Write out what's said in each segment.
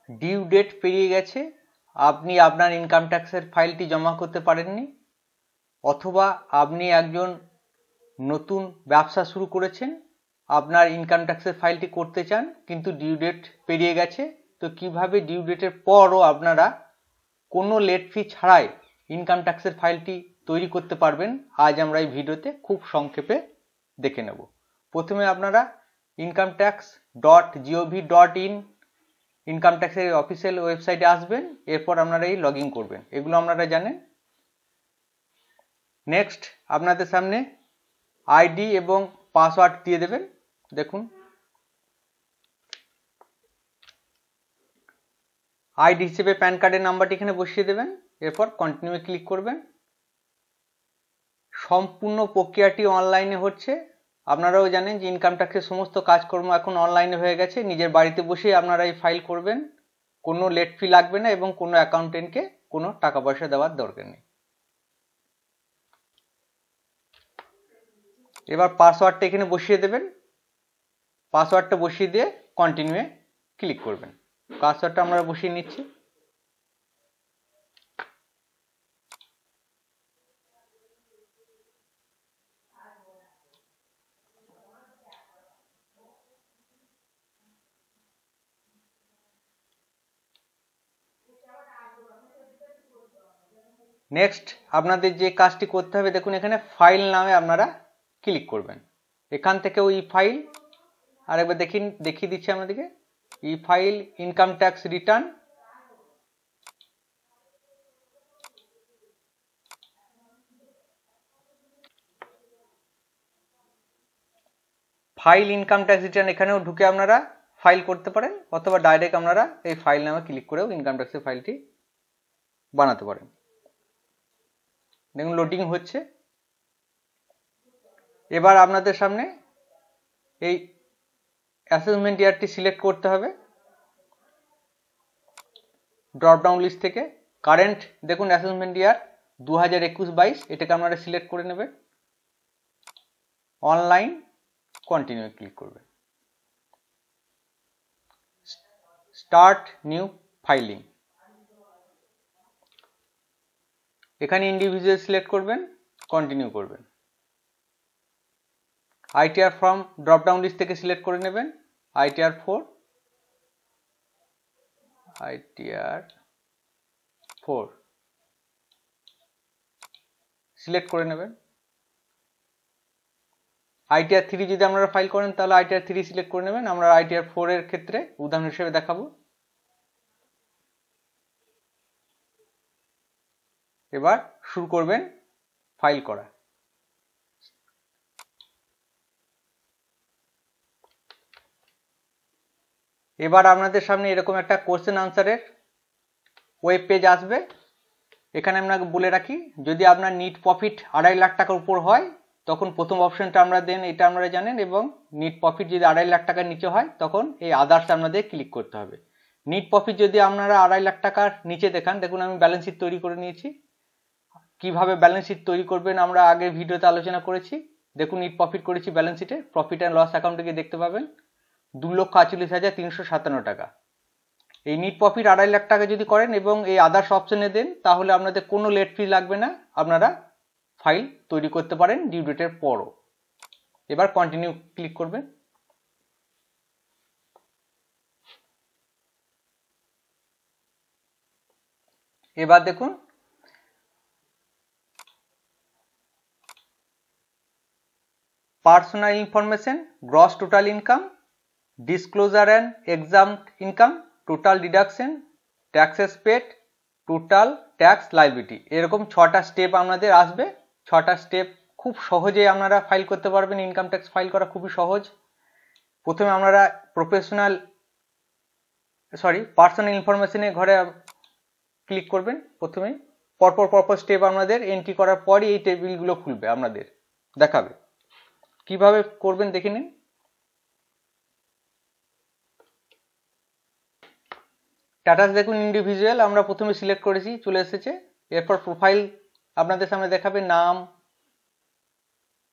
Due date পেরিয়ে গেছে, আপনি আপনার ইনকাম ট্যাক্সের ফাইলটি জমা করতে পারেননি, অথবা আপনি একজন নতুন ব্যবসা শুরু করেছেন, আপনার ইনকাম ট্যাক্সের ফাইলটি করতে চান কিন্তু ডিউ ডেট পেরিয়ে গেছে, তো কিভাবে ডিউ ডেটের পরও আপনারা কোনো লেট ফি ছাড়াই ইনকাম ট্যাক্সের ফাইলটি তৈরি করতে পারবেন, আজ আমরা এই ভিডিওতে খুব সংক্ষেপে দেখে নেব। প্রথমে আপনারা incometax.gov.in ইনকাম ট্যাক্সের অফিসিয়াল ওয়েবসাইটে আসবেন, এরপর আপনারা এই লগ ইন করবেন, এগুলো আপনারা জানেন। নেক্সট আপনাদের সামনে আইডি এবং পাসওয়ার্ড দিয়ে দেবেন। দেখুন আইডি হিসেবে প্যান কার্ডের নাম্বারটি এখানে বসিয়ে দেবেন, এরপর কন্টিনিউ ক্লিক করবেন। সম্পূর্ণ প্রক্রিয়াটি অনলাইনে হচ্ছে, আপনারাও জানেন যে ইনকাম ট্যাক্সের সমস্ত কাজকর্ম এখন অনলাইনে হয়ে গেছে, নিজের বাড়িতে বসে আপনারা এই ফাইল করবেন, কোনো লেট ফি লাগবে না এবং কোনো অ্যাকাউন্টেন্টকে কোনো টাকা পয়সা দেওয়ার দরকার নেই। এবার পাসওয়ার্ডটা এখানে বসিয়ে দেবেন, পাসওয়ার্ডটা বসিয়ে দিয়ে কন্টিনিউয়ে ক্লিক করবেন। পাসওয়ার্ডটা আমরা বসিয়ে নিচ্ছি। নেক্সট আপনাদের যে কাজটি করতে হবে, দেখুন এখানে ফাইল নামে আপনারা ক্লিক করবেন। এখান থেকে ওই ফাইল আরেকবার দেখিয়ে দিচ্ছি আপনাদেরকে, e file income tax return, file income tax return এখানেও ঢুকে আপনারা ফাইল করতে পারেন, অথবা ডাইরেক্ট আপনারা এই ফাইল নামে ক্লিক করেও ইনকাম ট্যাক্সের ফাইলটি বানাতে পারেন। দেখুন লোডিং হচ্ছে। এবার আপনাদের সামনে এই অ্যাসেসমেন্ট ইয়ারটি সিলেক্ট করতে হবে ড্রপ ডাউন লিস্ট থেকে। কারেন্ট দেখুন অ্যাসেসমেন্ট ইয়ার 2021-22, এটাকে আপনারা সিলেক্ট করে নেবেন। অনলাইন কন্টিনিউ ক্লিক করবেন। স্টার্ট নিউ ফাইলিং, এখানে ইন্ডিভিজুয়াল সিলেক্ট করবেন, কন্টিনিউ করবেন। ITR from drop down list থেকে সিলেক্ট করে নেবেন, ITR 4 সিলেক্ট করে নেবেন। ITR 3 যদি আপনারা ফাইল করেন তাহলে ITR 3 সিলেক্ট করে নেবেন, আমরা ITR 4 এর ক্ষেত্রে উদাহরণ হিসেবে দেখাবো। এবার শুরু করবেন ফাইল করা। এবার আপনাদের সামনে এরকম একটা কোশ্চেন আনসারের ওয়েব পেজ আসবে। এখানে আপনাকে বলে রাখি, যদি আপনার নিট প্রফিট 2.5 লাখ টাকার উপর হয় তখন প্রথম অপশনটা আমরা দেন, এটা আপনারা জানেন, এবং নিট প্রফিট যদি 2.5 লাখ টাকার নিচে হয় তখন এই আদার্স আপনাদের ক্লিক করতে হবে। নিট প্রফিট যদি আপনারা 2.5 লাখ টাকার নিচে দেখান, দেখুন আমি ব্যালেন্স শিট তৈরি করে নিয়েছি। কিভাবে ব্যালেন্স শিট তৈরি করবেন আমরা আগে ভিডিওতে আলোচনা করেছি। দেখুন নিট প্রফিট করেছি ব্যালেন্স শিটে, প্রফিট অ্যান্ড লস অ্যাকাউন্টে গিয়ে দেখতে পাবেন 2,48,357 টাকা। এই নিট প্রফিট 2.5 লাখ টাকা যদি করেন এবং এই আদার্স অপশনে দেন তাহলে আপনাদের কোনো লেট ফি লাগবে না, আপনারা ফাইল তৈরি করতে পারেন ডিউ ডেটের পরও। এবার কন্টিনিউ ক্লিক করবেন। এবার দেখুন personal information, gross total income, disclosure and exempt income, total deduction, taxes paid, total tax liability, এরকম 6টা স্টেপ আপনাদের আসবে। 6টা স্টেপ খুব সহজেই আপনারা ফাইল করতে পারবেন। ইনকাম ট্যাক্স ফাইল করা খুবই সহজ। প্রথমে আপনারা পার্সোনাল ইনফরমেশনের ঘরে ক্লিক করবেন। প্রথমে পরপর স্টেপ আপনাদের এন্ট্রি করার পরই এই টেবিলগুলো খুলবে, আপনাদের দেখাবে কিভাবে করবেন দেখে নিন। স্ট্যাটাস দেখুন ইন্ডিভিজুয়াল, আমরা প্রথমে সিলেক্ট করেছি, চলে এসেছে। এরপর প্রোফাইল আপনাদের সামনে দেখাবে, নাম,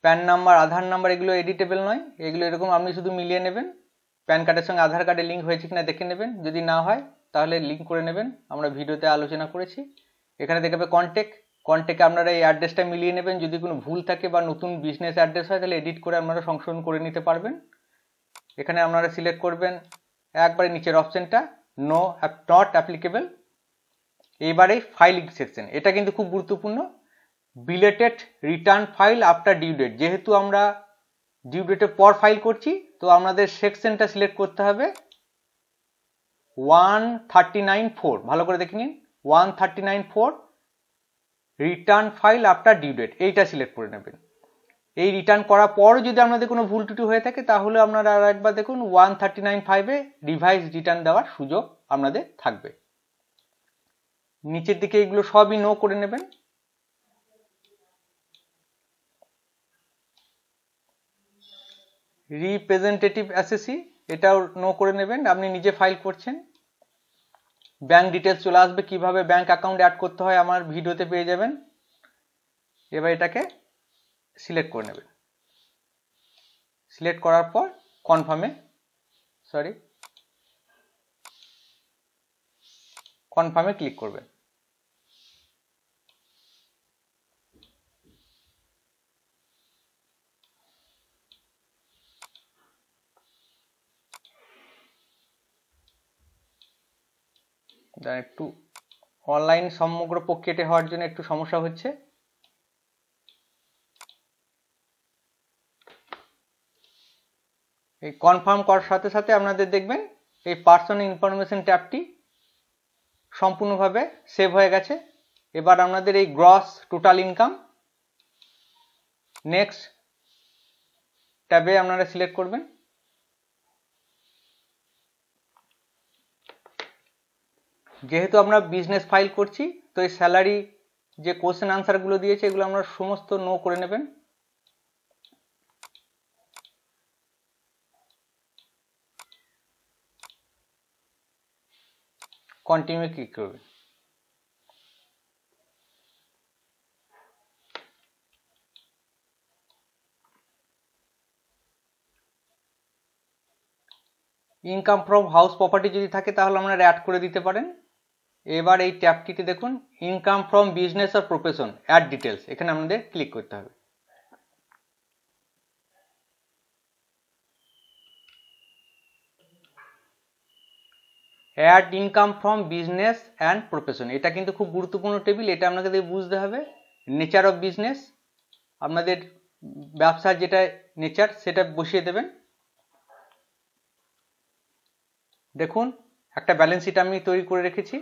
প্যান নাম্বার, আধার নাম্বার, এগুলো এডিটেবল নয়, এগুলো এরকম আপনি শুধু মিলিয়ে নেবেন। প্যান কার্ডের সঙ্গে আধার কার্ডের লিঙ্ক হয়েছে কিনা দেখে নেবেন, যদি না হয় তাহলে লিঙ্ক করে নেবেন, আমরা ভিডিওতে আলোচনা করেছি। এখানে দেখাবে কন্ট্যাক্টে আপনারা এই অ্যাড্রেসটা মিলিয়ে নেবেন, যদি কোনো ভুল থাকে বা নতুন বিজনেস অ্যাড্রেস হয় তাহলে এডিট করে আপনারা সংশোধন করে নিতে পারবেন। এখানে আপনারা সিলেক্ট করবেন একবারে নিচের অপশনটা নট অ্যাপ্লিকেবল। এবারে ফাইলিং সেকশন, এটা কিন্তু খুব গুরুত্বপূর্ণ। Belated return file after due date, যেহেতু আমরা ডিউ ডেটের পর ফাইল করছি তো আমাদের সেকশনটা সিলেক্ট করতে হবে 139(4), ভালো করে দেখে নিন 139(4) return file after due date, এইটা সিলেক্ট করে নেবেন। এই রিটার্ন করার পরও যদি আপনাদের কোনো ভুল ত্রুটি হয়ে থাকে তাহলে আপনারা আর একবার দেখুন 139(5)-এ রিভাইজ রিটার্ন দেওয়ার সুযোগ আপনাদের থাকবে। নিচের দিকে এগুলো সবই নো করে নেবেন। রিপ্রেজেন্টেটিভ অ্যাসেসি, এটাও নো করে নেবেন, আপনি নিজে ফাইল করছেন। ব্যাংক ডিটেলস চলে আসবে, কিভাবে ব্যাংক অ্যাকাউন্ট অ্যাড করতে হয় আমার ভিডিওতে পেয়ে যাবেন। এবার এটাকে সিলেক্ট করে নেবেন। সিলেক্ট করার পর কনফার্মে ক্লিক করবেন। একটু অনলাইন সমগ্র প্রক্রিয়াটি হওয়ার জন্য একটু সমস্যা হচ্ছে। এই কনফার্ম করার সাথে সাথে আপনাদের দেখবেন এই পার্সোনাল ইনফরমেশন ট্যাবটি সম্পূর্ণভাবে সেভ হয়ে গেছে। এবার আপনাদের এই গ্রস টোটাল ইনকাম নেক্সট ট্যাবে আপনারা সিলেক্ট করবেন। যেহেতু আমরা বিজনেস ফাইল করছি তো এই স্যালারি যে কোশ্চেন আনসারগুলো দিয়েছে এগুলো আমরা সমস্ত নো করে নেবেন। কন্টিনিউ ক্লিক করবেন। ইনকাম ফ্রম হাউস প্রপার্টি যদি থাকে তাহলে আপনারা অ্যাড করে দিতে পারেন। এবার এই ট্যাবটিতে দেখুন ইনকাম ফ্রম বিজনেস আর প্রফেশন অ্যাড ডিটেলস, এখানে আমাদের ক্লিক করতে হবে। Add income from business and profession, এটা কিন্তু খুব গুরুত্বপূর্ণ টেবিল, এটা আপনাদের বুঝতে হবে। নেচার অফ বিজনেস, আপনাদের ব্যবসার যেটা নেচার সেটা বসিয়ে দেবেন। দেখুন একটা ব্যালেন্স শিট আমি তৈরি করে রেখেছি,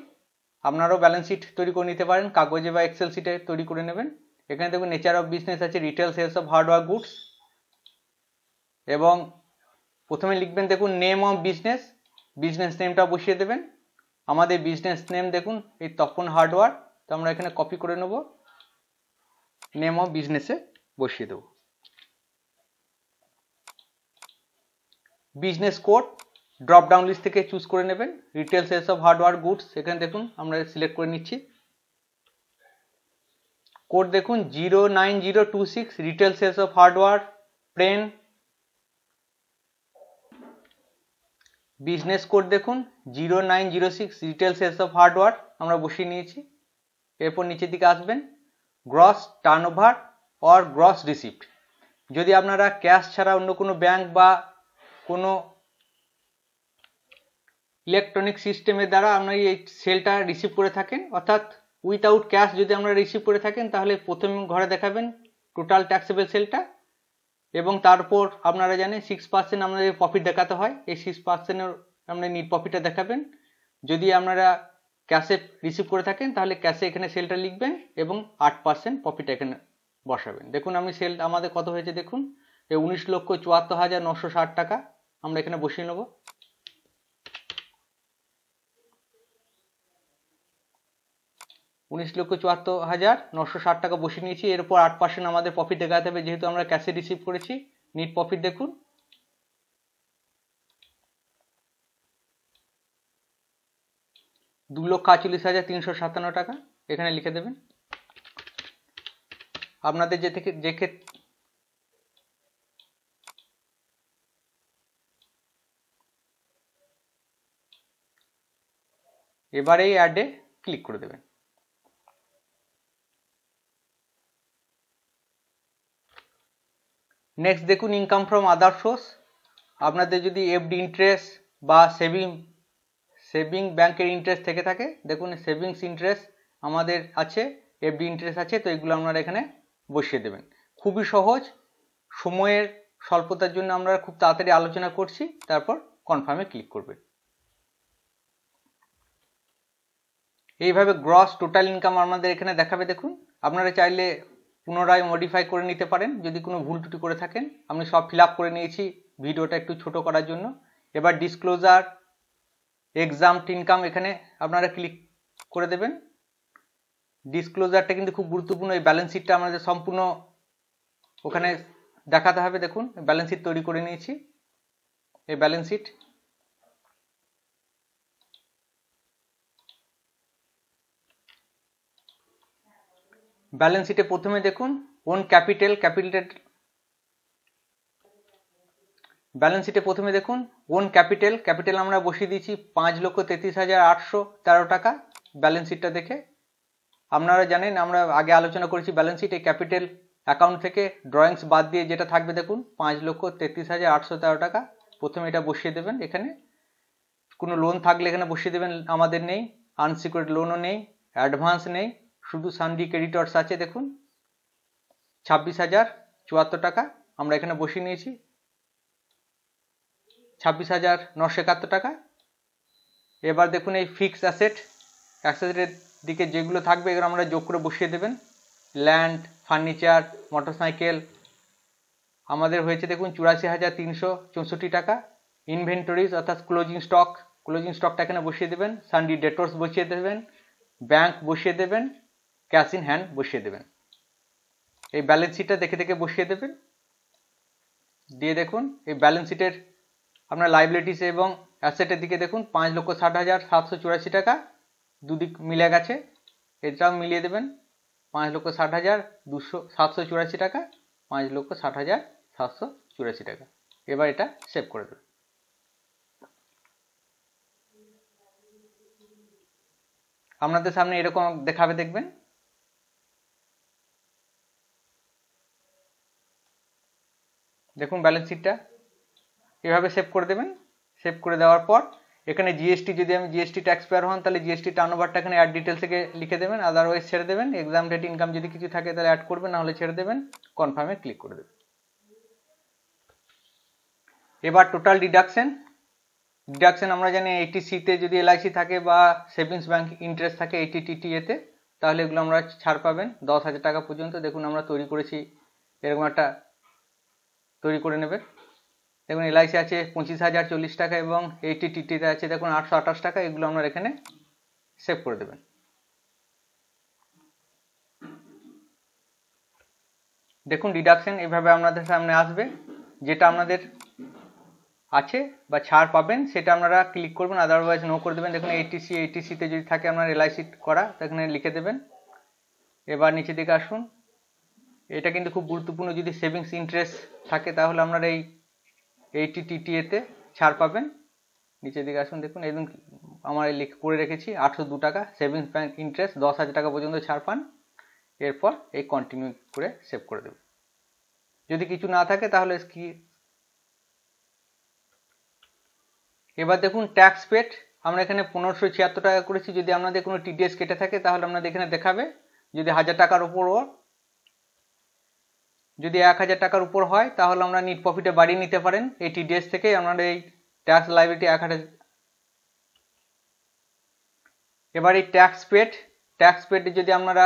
আপনারাও ব্যালেন্স শিট তৈরি করে নিতে পারেন, কাগজে বা এক্সেল শিটে তৈরি করে নেবেন। এখানে দেখুন নেচার অফ বিজনেস আছে, retail sales of hardware goods, এবং প্রথমে লিখবেন দেখুন নেম অফ বিজনেস, বিজনেস নেমটা বসিয়ে দেবেন। আমাদের বিজনেস নেম দেখুন এই তপন হার্ডওয়্যার, তো আমরা এখানে কপি করে নেব, নেম অফ বিজনেসে বসিয়ে দেব। Business code drop down list থেকে চুজ করে নেবেন, retail sales of hardware goods, এখানে দেখুন আমরা সিলেক্ট করে নিচ্ছি। কোড দেখুন 09026 রিটেল সেলস অফ হার্ডওয়্যার প্রেন। বিজনেস কোড দেখুন 0906 রিটেল সেলস অফ হার্ডওয়্যার আমরা বসিয়ে নিয়েছি। এরপর নিচের দিকে আসবেন, gross turnover or gross receipt, যদি আপনারা ক্যাশ ছাড়া অন্য কোনো ব্যাংক বা কোনো ইলেকট্রনিক সিস্টেমের দ্বারা আপনারা এই সেলটা রিসিভ করে থাকেন, অর্থাৎ উইথাউট ক্যাশ যদি আপনারা রিসিভ করে থাকেন তাহলে প্রথম ঘরে দেখাবেন টোটাল ট্যাক্সেবল সেলটা, এবং তারপর আপনারা জানেন 6% আপনাদের প্রফিট দেখাতে হয়, এই 6%-এর আপনার নিট প্রফিটটা দেখাবেন। যদি আপনারা ক্যাশে রিসিভ করে থাকেন তাহলে ক্যাশে এখানে সেলটা লিখবেন এবং 8% প্রফিট এখানে বসাবেন। দেখুন আমি সেল আমাদের কত হয়েছে দেখুন, 19,74,960 টাকা আমরা এখানে বসিয়ে নেব। 19,74,960 টাকা বসিয়ে নিয়েছি। এরপর 8% আমাদের প্রফিট দেখাতে হবে, যেহেতু আমরা ক্যাশে রিসিভ করেছি। নিট প্রফিট দেখুন $2,48,357 টাকা, এখানে লিখে দেবেন। আপনাদের যে ক্ষেত্রে এবার এই অ্যাডে ক্লিক করে দেবেন। নেক্সট দেখুন ইনকাম ফ্রম আদার সোর্স। আপনাদের যদি এফডি ইন্টারেস্ট বা সেভিং ব্যাংকের ইন্টারেস্ট থেকে থাকে, দেখুন সেভিংস ইন্টারেস্ট আমাদের আছে, এফডি ইন্টারেস্ট আছে, তো এগুলো আপনারা এখানে বসিয়ে দেবেন। খুবই সহজ, সময়ের স্বল্পতার জন্য আমরা খুব তাড়াতাড়ি আলোচনা করছি, তারপর কনফার্মে ক্লিক করবেন। এইভাবে গ্রস টোটাল ইনকাম আমাদের এখানে দেখাবে। দেখুন আপনারা চাইলে পুনরায় মডিফাই করে নিতে পারেন যদি কোনো ভুল ত্রুটি করে থাকেন। আমি সব ফিল আপ করে নিয়েছি ভিডিওটা একটু ছোট করার জন্য। এবার ডিসক্লোজার এক্সাম্পট ইনকাম এখানে আপনারা ক্লিক করে দেবেন। ডিসক্লোজারটা কিন্তু খুব গুরুত্বপূর্ণ। এই ব্যালেন্স শিটটা আমাদের সম্পূর্ণ ওখানে দেখাতে হবে। দেখুন ব্যালেন্স শিট তৈরি করে নিয়েছি। এই ব্যালেন্স শিট ব্যালেন্স শিটে প্রথমে দেখুন ওন ক্যাপিটাল ব্যালেন্স শিটে প্রথমে দেখুন ওন ক্যাপিটাল আমরা বসিয়ে দিয়েছি 5,33,813 টাকা। ব্যালেন্স শিটটা দেখে আপনারা জানেন আমরা আগে আলোচনা করেছি ব্যালেন্স শিট। এই ক্যাপিটাল অ্যাকাউন্ট থেকে ড্রয়িংস বাদ দিয়ে যেটা থাকবে দেখুন 5,33,813 টাকা। প্রথমে এটা বসিয়ে দেবেন। এখানে কোনো লোন থাকলে এখানে বসিয়ে দেবেন, আমাদের নেই। আনসিকিউরড লোনও নেই, অ্যাডভান্স নেই, শুধু সানডি ক্রেডিটর্স আছে। দেখুন 26,074 টাকা আমরা এখানে বসিয়ে নিয়েছি, 26,971 টাকা। এবার দেখুন এই ফিক্স অ্যাসেটের দিকে যেগুলো থাকবে এগুলো আমরা যোগ করে বসিয়ে দেবেন। ল্যান্ড, ফার্নিচার, মোটরসাইকেল আমাদের হয়েছে দেখুন 84,364 টাকা। ইনভেন্টরিজ অর্থাৎ ক্লোজিং স্টকটা এখানে বসিয়ে দেবেন। সানডি ডেটর্স বসিয়ে দেবেন, ব্যাংক বসিয়ে দেবেন, ক্যাশ ইন হ্যান্ড বসিয়ে দেবেন। এই ব্যালেন্স শিটটা দেখে দেখে বসিয়ে দেবেন। দিয়ে দেখুন এই ব্যালেন্স শিটের আপনার লাইবিলিটিস এবং অ্যাসেটের দিকে দেখুন 5,60,784 টাকা দুদিক মিলে গেছে। এটাও মিলিয়ে দেবেন 5,60,784 টাকা, 5,60,784 টাকা। এবার এটা সেভ করে দেবেন। আপনাদের সামনে এরকম দেখাবে, দেখবেন। দেখুন ব্যালেন্স শিটটা এভাবে সেভ করে দেবেন। সেভ করে দেওয়ার পর এখানে জিএসটি, যদি আমি জিএসটি ট্যাক্স পেয়ার হন তাহলে জিএসটি টার্নওভারটা এখানে অ্যাড ডিটেলস থেকে লিখে দেবেন, আদারওয়াইজ ছেড়ে দেবেন। এক্সাম ডেট ইনকাম যদি কিছু থাকে তাহলে অ্যাড করবেন, না হলে ছেড়ে দেবেন। কনফার্মে ক্লিক করে দেবেন। এবার টোটাল ডিডাকশন আমরা জানি 80C-তে যদি এলআইসি থাকে বা সেভিংস ব্যাংক ইন্টারেস্ট থাকে 80TTA-তে, তাহলে এগুলো আমরা ছাড় পাবেন 10,000 টাকা পর্যন্ত। দেখুন আমরা তৈরি করেছি, এরকম একটা তৈরি করে নেবে। দেখুন এলআইসি আছে 25,040 টাকা এবং 80TTA-তে আছে দেখুন 828 টাকা। এগুলো আমরা এখানে সেভ করে দেবেন। দেখুন ডিডাকশন এভাবে আপনাদের সামনে আসবে। যেটা আপনাদের আছে বা ছাড় পাবেন সেটা আপনারা ক্লিক করবেন, আদারওয়াইজ নো করে দেবেন। দেখুন 80C-তে যদি থাকে আপনার এলআইসি করা, এখানে লিখে দেবেন। এবার নিচের দিকে আসুন। এটা কিন্তু খুব গুরুত্বপূর্ণ, যদি সেভিংস ইন্টারেস্ট থাকে তাহলে আপনারা এই 80TTA-তে ছাড় পাবেন। নিচের দিকে আসুন, দেখুন একদম আমার করে রেখেছি 802 টাকা। সেভিংস ব্যাংক ইন্টারেস্ট 10,000 টাকা পর্যন্ত ছাড় পান। এরপর এই কন্টিনিউ করে সেভ করে দেবেন। যদি কিছু না থাকে তাহলে কি। এবার দেখুন ট্যাক্স পেড আমরা এখানে 1576 টাকা করেছি। যদি আপনাদের কোনো টিডিএস কেটে থাকে তাহলে আপনাদের এখানে দেখাবে। যদি 1000 টাকার উপর যদি 1000 টাকার উপর হয় তাহলে আমরা নিট প্রফিটে বাড়িয়ে নিতে পারেন। এই টিডিএস থেকে আপনাদের এই ট্যাক্স লাইবিলিটি 1000। এবার এই ট্যাক্স পেড যদি আপনারা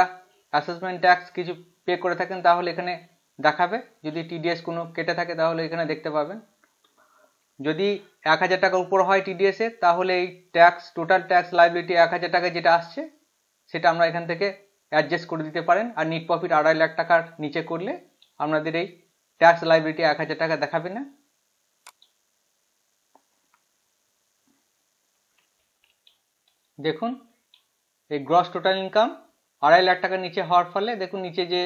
অ্যাসেসমেন্ট ট্যাক্স কিছু পে করে থাকেন তাহলে এখানে দেখাবে। যদি টিডিএস কোনো কেটে থাকে তাহলে এখানে দেখতে পাবেন। যদি 1000 টাকার উপর হয় টিডিএস এ তাহলে এই টোটাল ট্যাক্স লাইবিলিটি 1000 টাকা যেটা আসছে সেটা আমরা এখান থেকে অ্যাডজাস্ট করে দিতে পারেন। আর নিট প্রফিট 2.5 লাখ টাকার নিচে করলে আপনাদের এই ট্যাক্স লাইবিলিটি 1000 টাকা দেখাবে না। দেখুন এই গ্রস টোটাল ইনকাম 2.5 লাখ টাকার নিচে হওয়ার ফলে দেখুন নিচে যে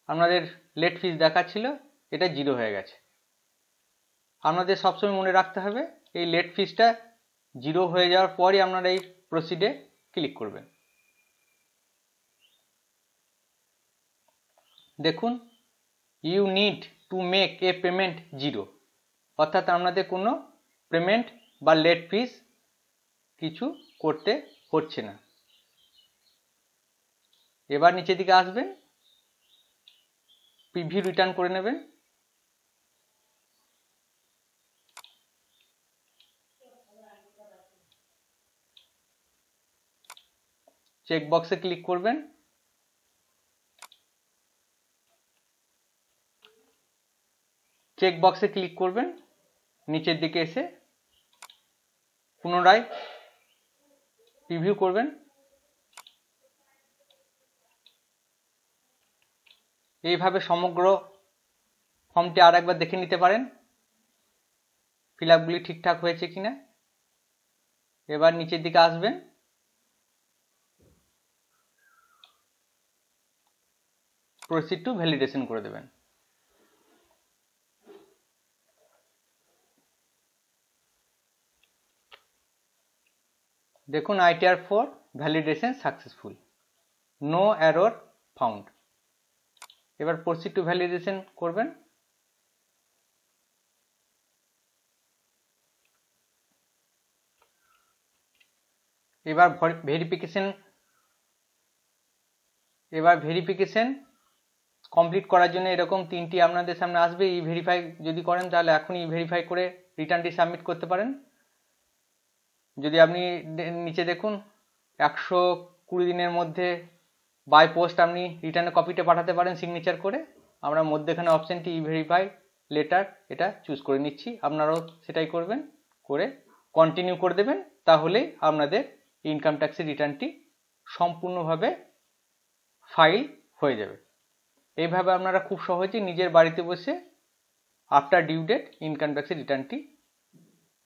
আপনাদের লেট ফিস দেখাচ্ছিল এটা 0 হয়ে গেছে। আপনাদের সবসময় মনে রাখতে হবে এই লেট ফিসটা 0 হয়ে যাওয়ার পরই আপনারা এই প্রসিডে ক্লিক করবেন। দেখুন you need to make a payment 0, অর্থাৎ আপনাদের কোনো পেমেন্ট বা লেট ফিস কিছু করতে হচ্ছে না। এবার নিচের দিকে আসবেন, প্রিভিউ রিটার্ন করে নেবেন। চেক বক্সে ক্লিক করবেন, চেক বক্সে ক্লিক করবেন, নিচের দিকে এসে পুনরায় প্রিভিউ করবেন। এইভাবে সমগ্র ফর্মটি আর একবার দেখে নিতে পারেন ফিল আপগুলি ঠিকঠাক হয়েছে কিনা। এবার নিচের দিকে আসবেন, প্রসিড টু ভ্যালিডেশন করে দেবেন। দেখুন ITR 4 validation successful, no error found. এবার প্রসিড টু ভ্যালিডেশন করবেন। এবার ভেরিফিকেশন কমপ্লিট করার জন্য এরকম 3টি আপনাদের সামনে আসবে। ই ভেরিফাই যদি করেন তাহলে এখনই ভেরিফাই করে রিটার্নটি সাবমিট করতে পারেন। যদি আপনি নিচে দেখুন 120 দিনের মধ্যে বাই পোস্ট আপনি রিটার্নের কপিটা পাঠাতে পারেন সিগনেচার করে। আমরা মধ্যেখানে অপশনটি ই ভেরিফাই লেটার এটা চুজ করে নিচ্ছি, আপনারাও সেটাই করবেন, করে কন্টিনিউ করে দেবেন। তাহলে আপনাদের ইনকাম ট্যাক্সের রিটার্নটি সম্পূর্ণভাবে ফাইল হয়ে যাবে। এইভাবে আপনারা খুব সহজেই নিজের বাড়িতে বসে আফটার ডিউ ডেট ইনকাম ট্যাক্সের রিটার্নটি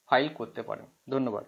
ফাইল করতে পারেন। ধন্যবাদ।